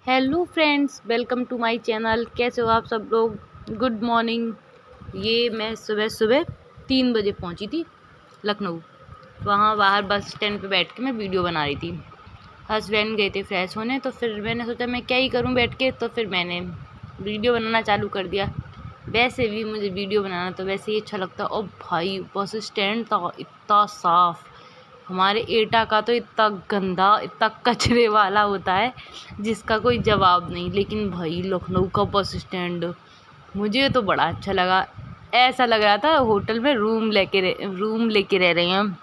Hello friends, welcome to my channel. कैसे हो आप सब लोग? Good morning. ये मैं सुबह सुबह 3 बजे पहुंची थी लखनऊ। वहाँ बाहर बस स्टैंड पे बैठ के मैं वीडियो बना रही थी। हस्बैंड गए थे फ्रेश होने, तो फिर मैंने सोचा मैं क्या ही करूं बैठ के, तो फिर मैंने वीडियो बनाना चालू कर दिया। वैसे भी मुझे वीडियो बनाना तो वैसे ही अच्छा लगता है। और भाई बस स्टैंड था इतना साफ़, हमारे एटा का तो इतना गंदा, इतना कचरे वाला होता है जिसका कोई जवाब नहीं। लेकिन भाई लखनऊ का बस स्टैंड मुझे तो बड़ा अच्छा लगा। ऐसा लग रहा था होटल में रूम लेके रह रहे हैं हम।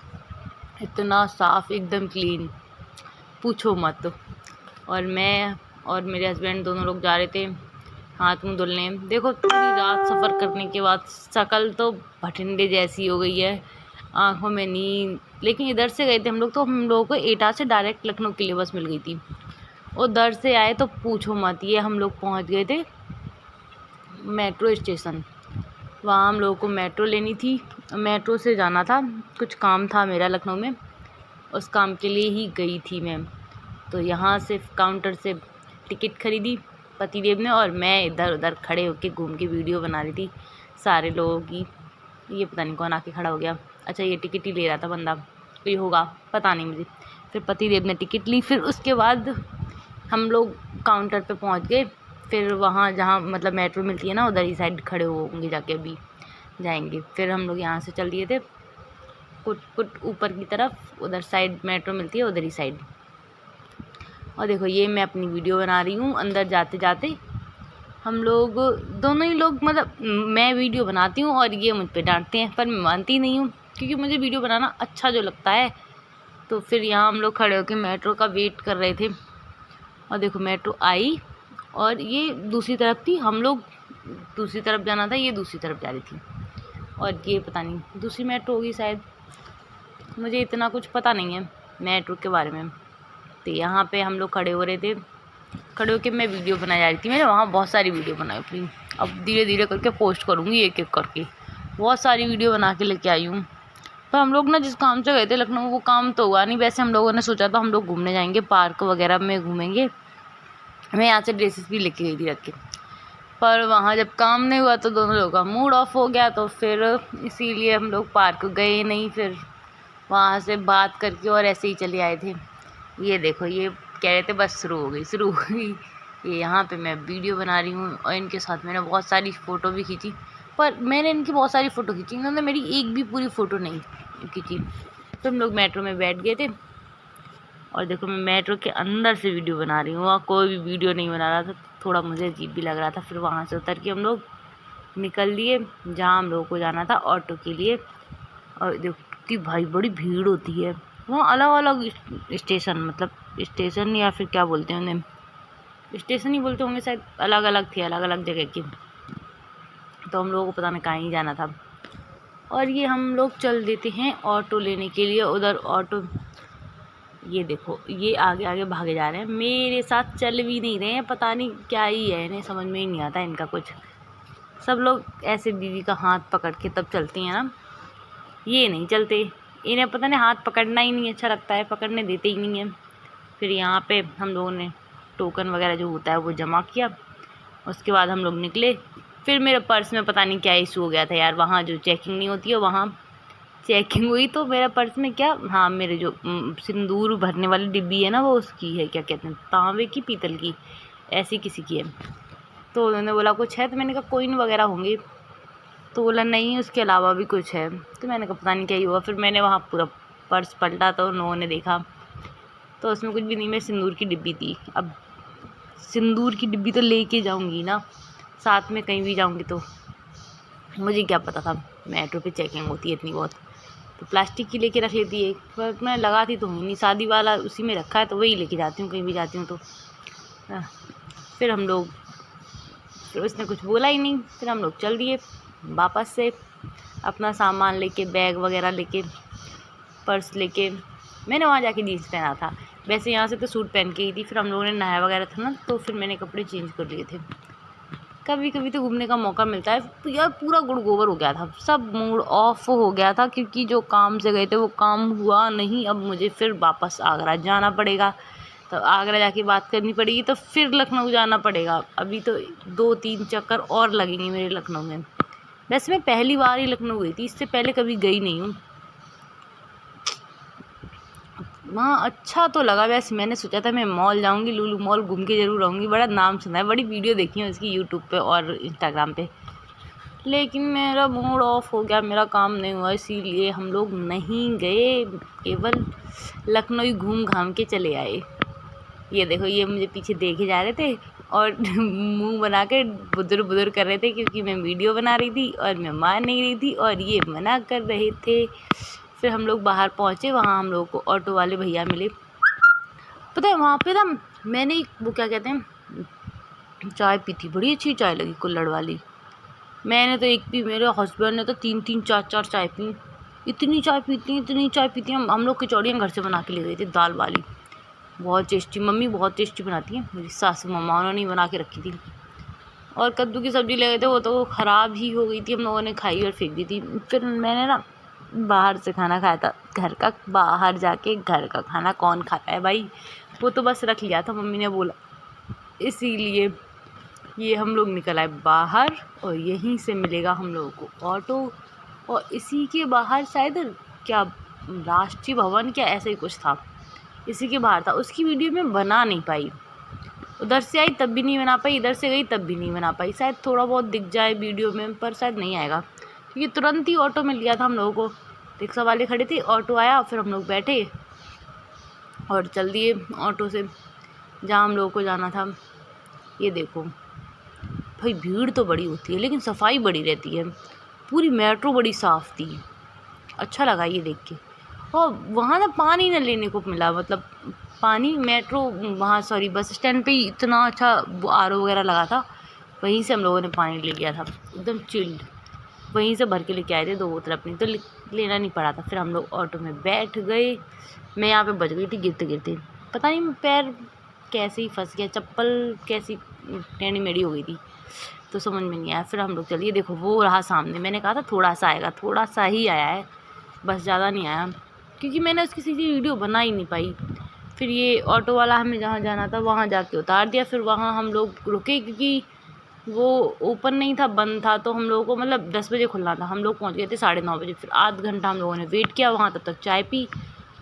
इतना साफ, एकदम क्लीन, पूछो मत। और मैं और मेरे हस्बैंड दोनों लोग जा रहे थे हाथ मुंह धुलने। देखो, पूरी रात सफ़र करने के बाद शक्ल तो भटिंडे जैसी हो गई है, आंखों में नींद। लेकिन इधर से गए थे हम लोग, तो हम लोगों को एटा से डायरेक्ट लखनऊ के लिए बस मिल गई थी। उधर से आए तो पूछो मत, ये हम लोग पहुंच गए थे मेट्रो स्टेशन। वहाँ हम लोगों को मेट्रो लेनी थी, मेट्रो से जाना था। कुछ काम था मेरा लखनऊ में, उस काम के लिए ही गई थी मैं। तो यहाँ से काउंटर से टिकट खरीदी पतिदेव ने, और मैं इधर उधर खड़े होके घूम के वीडियो बना रही थी सारे लोगों की। ये पता नहीं कौन आके खड़ा हो गया। अच्छा, ये टिकट ही ले रहा था बंदा, कोई होगा, पता नहीं मुझे। फिर पतिदेव ने टिकट ली, फिर उसके बाद हम लोग काउंटर पे पहुंच गए। फिर वहाँ जहाँ मतलब मेट्रो मिलती है ना, उधर ही साइड खड़े होंगे, जाके अभी जाएंगे। फिर हम लोग यहाँ से चल दिए थे कुट ऊपर की तरफ, उधर साइड मेट्रो मिलती है, उधर ही साइड। और देखो, ये मैं अपनी वीडियो बना रही हूँ। अंदर जाते जाते हम लोग दोनों ही लोग, मतलब मैं वीडियो बनाती हूँ और ये मुझ पे डांटते हैं, पर मैं मानती नहीं हूँ क्योंकि मुझे वीडियो बनाना अच्छा जो लगता है। तो फिर यहाँ हम लोग खड़े होकर मेट्रो का वेट कर रहे थे। और देखो, मेट्रो आई और ये दूसरी तरफ थी, हम लोग दूसरी तरफ जाना था, ये दूसरी तरफ जा रही थी। और ये पता नहीं दूसरी मेट्रो होगी शायद, मुझे इतना कुछ पता नहीं है मेट्रो के बारे में। तो यहाँ पे हम लोग खड़े हो रहे थे, खड़े होकर मैं वीडियो बनाई जा रही थी। मैंने वहाँ बहुत सारी वीडियो बनाई अपनी, अब धीरे धीरे करके पोस्ट करूँगी एक एक करके। बहुत सारी वीडियो बना के लेके आई हूँ। पर हम लोग ना जिस काम से गए थे लखनऊ, वो काम तो हुआ नहीं। वैसे हम लोगों ने सोचा था हम लोग घूमने जाएंगे, पार्क वगैरह में घूमेंगे। मैं यहाँ से ड्रेसेस भी लेके गई थी रख के, पर वहाँ जब काम नहीं हुआ तो दोनों लोगों का मूड ऑफ हो गया। तो फिर इसीलिए हम लोग पार्क गए नहीं। फिर वहाँ से बात करके और ऐसे ही चले आए थे। ये देखो, ये कह रहे थे बस शुरू हो गई। ये यहाँ पे मैं वीडियो बना रही हूँ और इनके साथ मैंने बहुत सारी फ़ोटो भी खींची। पर मैंने इनकी बहुत सारी फ़ोटो खींची, इन्होंने मेरी एक भी पूरी फ़ोटो नहीं खींची। तो हम लोग मेट्रो में बैठ गए थे और देखो, मैं मेट्रो के अंदर से वीडियो बना रही हूँ। वहाँ कोई भी वीडियो नहीं बना रहा था, थोड़ा मुझे अजीब भी लग रहा था। फिर वहाँ से उतर के हम लोग निकल लिए जहाँ हम लोगों को जाना था, ऑटो के लिए। और देखो कितनी भाई बड़ी भीड़ होती है वहाँ। अलग अलग स्टेशन, मतलब स्टेशन या फिर क्या बोलते हैं उन्हें, स्टेशन ही बोलते होंगे शायद, अलग अलग थे, अलग अलग जगह की। तो हम लोगों को पता नहीं कहाँ ही जाना था। और ये हम लोग चल देते हैं ऑटो लेने के लिए। उधर ऑटो, ये देखो, ये आगे आगे भागे जा रहे हैं, मेरे साथ चल भी नहीं रहे हैं। पता नहीं क्या ही है, इन्हें समझ में ही नहीं आता इनका कुछ। सब लोग ऐसे बीवी का हाथ पकड़ के तब चलती हैं ना, ये नहीं चलते। इन्हें पता नहीं हाथ पकड़ना ही नहीं अच्छा लगता है, पकड़ने देते ही नहीं है। फिर यहाँ पे हम लोगों ने टोकन वगैरह जो होता है वो जमा किया। उसके बाद हम लोग निकले। फिर मेरे पर्स में पता नहीं क्या इशू हो गया था यार, वहाँ जो चेकिंग नहीं होती है वहाँ चेकिंग हुई। तो मेरा पर्स में क्या, हाँ, मेरे जो सिंदूर भरने वाली डिब्बी है ना, वो उसकी है, क्या कहते हैं, तांबे की पीतल की, ऐसी किसी की है। तो उन्होंने बोला कुछ है, तो मैंने कहा कोइन वगैरह होंगी। तो बोला नहीं, उसके अलावा भी कुछ है। तो मैंने कहा पता नहीं क्या ही हुआ। फिर मैंने वहाँ पूरा पर्स पलटा तो उन लोगों ने देखा तो उसमें कुछ भी नहीं, मैं सिंदूर की डिब्बी थी। अब सिंदूर की डिब्बी तो लेके जाऊंगी ना, साथ में कहीं भी जाऊंगी तो। मुझे क्या पता था मेट्रो पे चेकिंग होती है इतनी बहुत। तो प्लास्टिक की लेके रख लेती है एक, पर मैं लगाती तो हूँ नहीं, शादी वाला उसी में रखा है तो वही लेके जाती हूँ कहीं भी जाती हूँ तो। फिर हम लोग, फिर उसने कुछ बोला ही नहीं। फिर हम लोग चल दिए वापस से, अपना सामान लेके, बैग वगैरह लेके, पर्स लेके। मैंने वहाँ जाके जीन्स पहना था, वैसे यहाँ से तो सूट पहन के ही थी। फिर हम लोगों ने नहाया वगैरह था ना, तो फिर मैंने कपड़े चेंज कर लिए थे। कभी कभी तो घूमने का मौका मिलता है। तो यार पूरा गुड़ गोबर हो गया था, सब मूड ऑफ हो गया था, क्योंकि जो काम से गए थे वो काम हुआ नहीं। अब मुझे फिर वापस आगरा जाना पड़ेगा। तो आगरा जाके बात करनी पड़ेगी, तो फिर लखनऊ जाना पड़ेगा। अभी तो 2-3 चक्कर और लगेंगे मेरे लखनऊ में। वैसे मैं पहली बार ही लखनऊ गई थी, इससे पहले कभी गई नहीं हूँ। वहाँ अच्छा तो लगा। वैसे मैंने सोचा था मैं मॉल जाऊँगी, लुलु मॉल घूम के ज़रूर आऊँगी, बड़ा नाम सुना है, बड़ी वीडियो देखी है उसकी यूट्यूब पे और इंस्टाग्राम पे, लेकिन मेरा मूड ऑफ हो गया, मेरा काम नहीं हुआ, इसीलिए हम लोग नहीं गए, केवल लखनऊ ही घूम घाम के चले आए। ये देखो, ये मुझे पीछे देखे जा रहे थे और मुंह बना के बुदर बुदर कर रहे थे, क्योंकि मैं वीडियो बना रही थी और मैं मान नहीं रही थी और ये मना कर रहे थे। फिर हम लोग बाहर पहुँचे, वहाँ हम लोग को ऑटो वाले भैया मिले। पता है वहाँ पे ना मैंने वो क्या कहते हैं चाय पी थी, बड़ी अच्छी चाय लगी, कुल्हड़ वाली। मैंने तो एक पी, मेरे हस्बैंड ने तो 3-3 4-4 चाय पी। इतनी चाय पीती हैं। हम लोग कचौड़ियाँ घर से बना के ले गए थे, दाल वाली, बहुत टेस्टी। मम्मी बहुत टेस्टी बनाती हैं, मेरी सासू मम्मा, उन्होंने ही बना के रखी थी। और कद्दू की सब्ज़ी ले गए थे, वो तो ख़राब ही हो गई थी, हम लोगों ने खाई और फेंक दी थी। फिर मैंने ना बाहर से खाना खाया था, घर का। बाहर जाके घर का खाना कौन खाता है भाई, वो तो बस रख लिया था, मम्मी ने बोला, इसीलिए ये हम लोग निकल आए बाहर। और यहीं से मिलेगा हम लोगों को ऑटो, और इसी के बाहर शायद क्या राष्ट्रीय भवन क्या ऐसा ही कुछ था, इसी के बाहर था। उसकी वीडियो में बना नहीं पाई, उधर से आई तब भी नहीं बना पाई, इधर से गई तब भी नहीं बना पाई। शायद थोड़ा बहुत दिख जाए वीडियो में, पर शायद नहीं आएगा, क्योंकि तुरंत ही ऑटो मिल गया था हम लोगों को। रिक्शा वाले खड़े थे, ऑटो आया, फिर हम लोग बैठे और चल दिए ऑटो से जहाँ हम लोगों को जाना था। ये देखो भाई, भीड़ तो बड़ी होती है लेकिन सफाई बड़ी रहती है, पूरी मेट्रो बड़ी साफ़ थी, अच्छा लगा ये देख के। और वहाँ ना पानी न लेने को मिला, मतलब पानी मेट्रो वहाँ सॉरी बस स्टैंड पे ही इतना अच्छा आर ओ वगैरह लगा था, वहीं से हम लोगों ने पानी ले लिया था, एकदम चिल्ड, वहीं से भर के लेके आए थे 2 बोतल अपनी, तो लेना नहीं पड़ा था। फिर हम लोग ऑटो में बैठ गए। मैं यहाँ पे बच गई थी गिरते गिरते, पता नहीं पैर कैसे ही फंस गया, चप्पल कैसी टेढ़ी मेढ़ी हो गई थी, तो समझ में नहीं आया। फिर हम लोग चलिए, देखो वो रहा सामने, मैंने कहा था थोड़ा सा आएगा, थोड़ा सा ही आया है, बस ज़्यादा नहीं आया, क्योंकि मैंने उसकी सीधी वीडियो बना ही नहीं पाई। फिर ये ऑटो वाला हमें जहाँ जाना था वहाँ जाके उतार दिया। फिर वहाँ हम लोग रुके, क्योंकि वो ओपन नहीं था, बंद था, तो हम लोगों को मतलब 10 बजे खुलना था, हम लोग पहुँच गए थे 9:30 बजे। फिर आध घंटा हम लोगों ने वेट किया वहाँ, तब तक चाय पी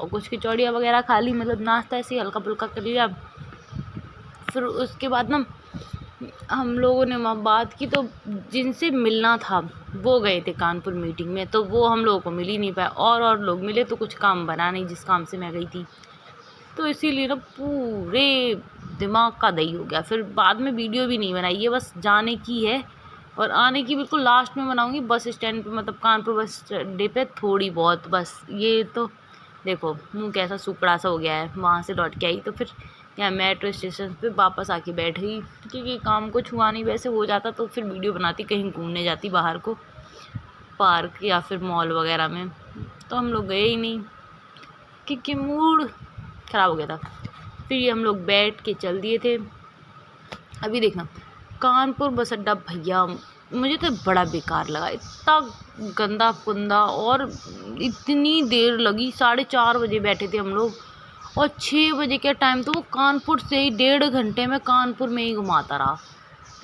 और कुछ कचौड़ियाँ वगैरह खा ली, मतलब नाश्ता ऐसे हल्का फुल्का कर लिया। फिर उसके बाद ना हम लोगों ने वहाँ बात की, तो जिनसे मिलना था वो गए थे कानपुर मीटिंग में, तो वो हम लोगों को मिल ही नहीं पाया। और लोग मिले तो कुछ काम बना नहीं जिस काम से मैं गई थी, तो इसीलिए ना पूरे दिमाग का दही हो गया। फिर बाद में वीडियो भी नहीं बनाई, ये बस जाने की है और आने की बिल्कुल लास्ट में बनाऊंगी, बस स्टैंड पे, मतलब कानपुर बस अड्डे पे थोड़ी बहुत बस। ये तो देखो मुँह कैसा सुकड़ा सा हो गया है, वहाँ से लौट के आई तो फिर यहाँ मेट्रो स्टेशन पे वापस आके बैठ गई, क्योंकि काम कुछ हुआ नहीं। वैसे हो जाता तो फिर वीडियो बनाती, कहीं घूमने जाती बाहर को, पार्क या फिर मॉल वगैरह में, तो हम लोग गए ही नहीं क्योंकि मूड ख़राब हो गया था। फिर ये हम लोग बैठ के चल दिए थे। अभी देखना कानपुर बस अड्डा भैया, मुझे तो बड़ा बेकार लगा, इतना गंदा कुंदा, और इतनी देर लगी। 4:30 बजे बैठे थे हम लोग और 6 बजे के टाइम तो वो कानपुर से ही 1.5 घंटे में कानपुर में ही घुमाता रहा।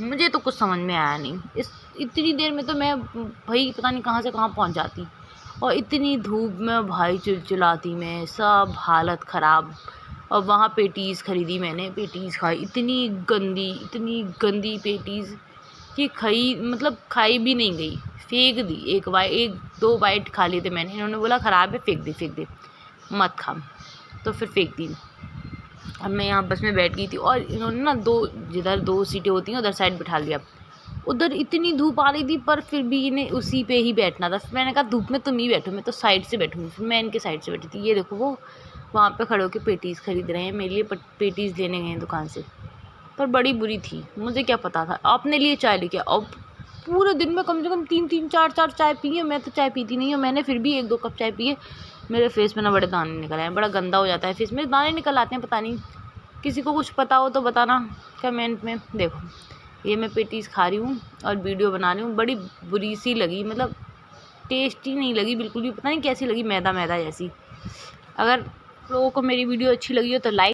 मुझे तो कुछ समझ में आया नहीं, इस इतनी देर में तो मैं भाई पता नहीं कहाँ से कहाँ पहुँच जाती, और इतनी धूप में भाई चिलचिलाती मैं, सब हालत ख़राब। और वहाँ पेटीज़ ख़रीदी मैंने, पेटीज़ खाई, इतनी गंदी पेटीज़ कि खाई भी नहीं गई, फेंक दी। 1-2 बाइट खा लिए थे मैंने, इन्होंने बोला ख़राब है, फेंक दे, मत खा, तो फिर फेंक दी। अब मैं यहाँ बस में बैठ गई थी और इन्होंने ना जिधर 2 सीटें होती हैं उधर साइड बिठा लिया। उधर इतनी धूप आ रही थी पर फिर भी इन्हें उसी पे ही बैठना था। फिर मैंने कहा धूप में तुम ही बैठो, मैं तो साइड से बैठूँगी। फिर मैं इनके साइड से बैठी थी। ये देखो वो वहाँ पे खड़े होकर पेटीज़ खरीद रहे हैं, मेरे लिए पेटीज़ लेने गए हैं दुकान से, पर बड़ी बुरी थी, मुझे क्या पता था। अपने लिए चाय लेके अब पूरे दिन में कम से कम 3-3 4-4 चाय पी है। मैं तो चाय पीती नहीं हूँ, मैंने फिर भी 1-2 कप चाय पिए। मेरे फेस में ना बड़े दाने निकल आए, बड़ा गंदा हो जाता है फेस में, दाने निकल आते हैं, पता नहीं। किसी को कुछ पता हो तो बताना कमेंट में। देखो ये मैं पेटीज़ खा रही हूँ और वीडियो बना रही हूँ, बड़ी बुरी सी लगी, मतलब टेस्टी नहीं लगी बिल्कुल भी, पता नहीं कैसी लगी, मैदा जैसी। अगर लोगों को मेरी वीडियो अच्छी लगी हो तो लाइक